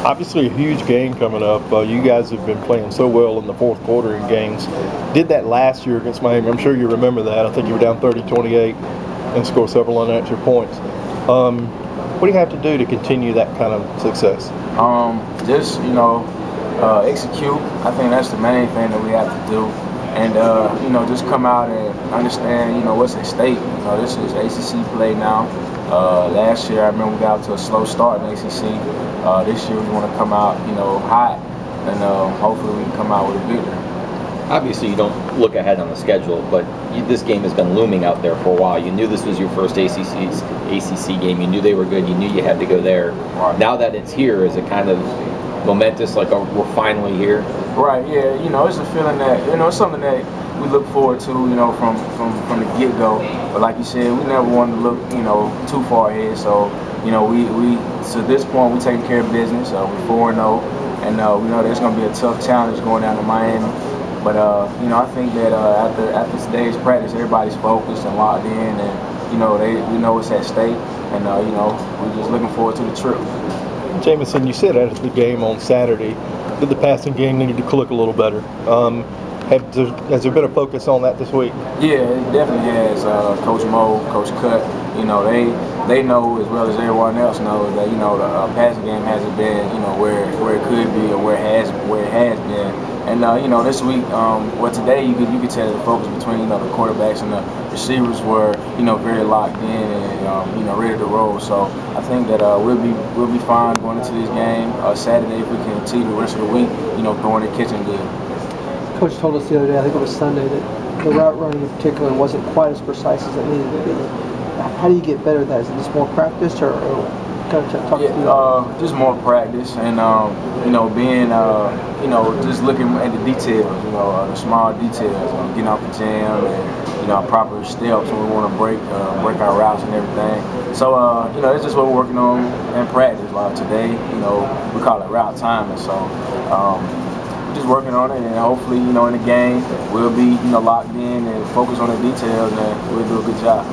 Obviously, a huge game coming up. You guys have been playing so well in the fourth quarter in games. Did that last year against Miami. I'm sure you remember that. I think you were down 30-28 and scored several unanswered points. What do you have to do to continue that kind of success? Just execute. I think that's the main thing that we have to do. And just come out and understand what's at stake. This is ACC play now. Last year I remember we got out to a slow start in ACC. This year we want to come out hot, and hopefully we can come out with a victory. Obviously you don't look ahead on the schedule, but this game has been looming out there for a while. You knew this was your first ACC game. You knew they were good. You knew you had to go there. Right. Now that it's here, is it kind of momentous, like, oh, we're finally here? Right, yeah, it's a feeling that, it's something that we look forward to, from the get-go. But like you said, we never wanted to look, too far ahead. So, we to this point, we're taking care of business. We're 4-0, and we know there's going to be a tough challenge going down to Miami. But, I think that after today's practice, everybody's focused and locked in, and, we know what's at stake. And, we're just looking forward to the trip. Jamison, you said after the game on Saturday that the passing game needed to click a little better. Has there been a focus on that this week? Yeah, it definitely has. Coach Mo, Coach Cut, they know as well as everyone else knows that the passing game hasn't been where it could be or where it has been. And this week, today you could tell the focus between the quarterbacks and the receivers were very locked in and ready to roll. So I think that we'll be fine going into this game Saturday if we can continue the rest of the week throwing and catching good. Coach told us the other day, I think it was Sunday, that the route running in particular wasn't quite as precise as it needed to be. How do you get better at that? Is it just more practice, or kind of talk through that? Just more practice, and being just looking at the details, the small details, getting off the jam, and our proper steps when we want to break our routes and everything. So it's just what we're working on in practice. Like today, we call it route timing. So just working on it, and hopefully in the game we'll be locked in and focus on the details, and we'll do a good job.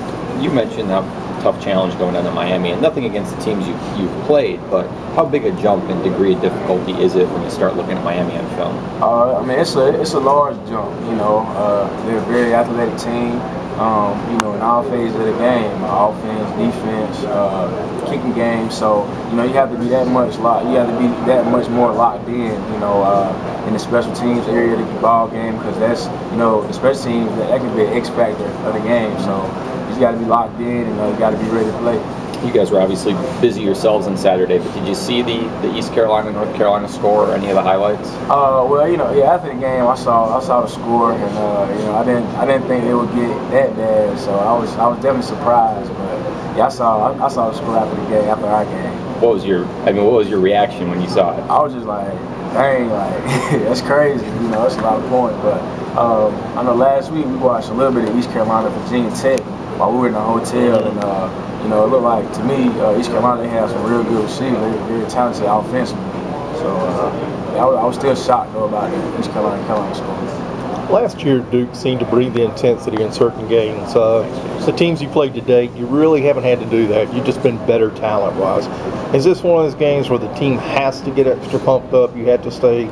You mentioned that tough challenge going down to Miami, and nothing against the teams you've played, but how big a jump in degree of difficulty is it when you start looking at Miami on film? I mean, it's a large jump. They're a very athletic team. In all phases of the game, offense, defense, kicking game. So you have to be that much locked. You have to be that much more locked in. In the special teams area, the ball game, because that's the special teams that can be an X factor of the game. So you got to be locked in, and you got to be ready to play. You guys were obviously busy yourselves on Saturday, but did you see the East Carolina North Carolina score or any of the highlights? After the game I saw the score, and I didn't think it would get that bad, so I was definitely surprised. But yeah, I saw the score after the game, after our game. What was your reaction when you saw it? I was just like, dang, like that's crazy. That's a lot of points. But I know last week we watched a little bit of East Carolina Virginia Tech while we were in the hotel, and it looked like, to me, East Carolina, they have some real good receivers. They're very talented offensively. So I was still shocked though about the East Carolina score. Last year, Duke seemed to breathe the intensity in certain games. The teams you played today, you really haven't had to do that. You've just been better talent-wise. Is this one of those games where the team has to get extra pumped up? You have to stay.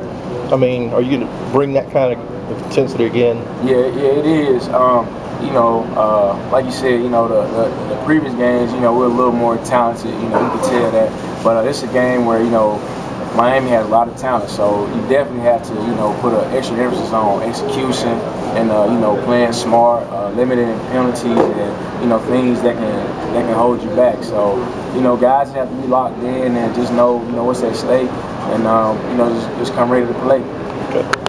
I mean, are you going to bring that kind of intensity again? Yeah, it is. Like you said, the previous games, we're a little more talented. You can tell that. But it's a game where Miami has a lot of talent, so you definitely have to put an extra emphasis on execution and playing smart, limiting penalties, and things that can hold you back. So guys have to be locked in and just know what's at stake, and just come ready to play. Okay.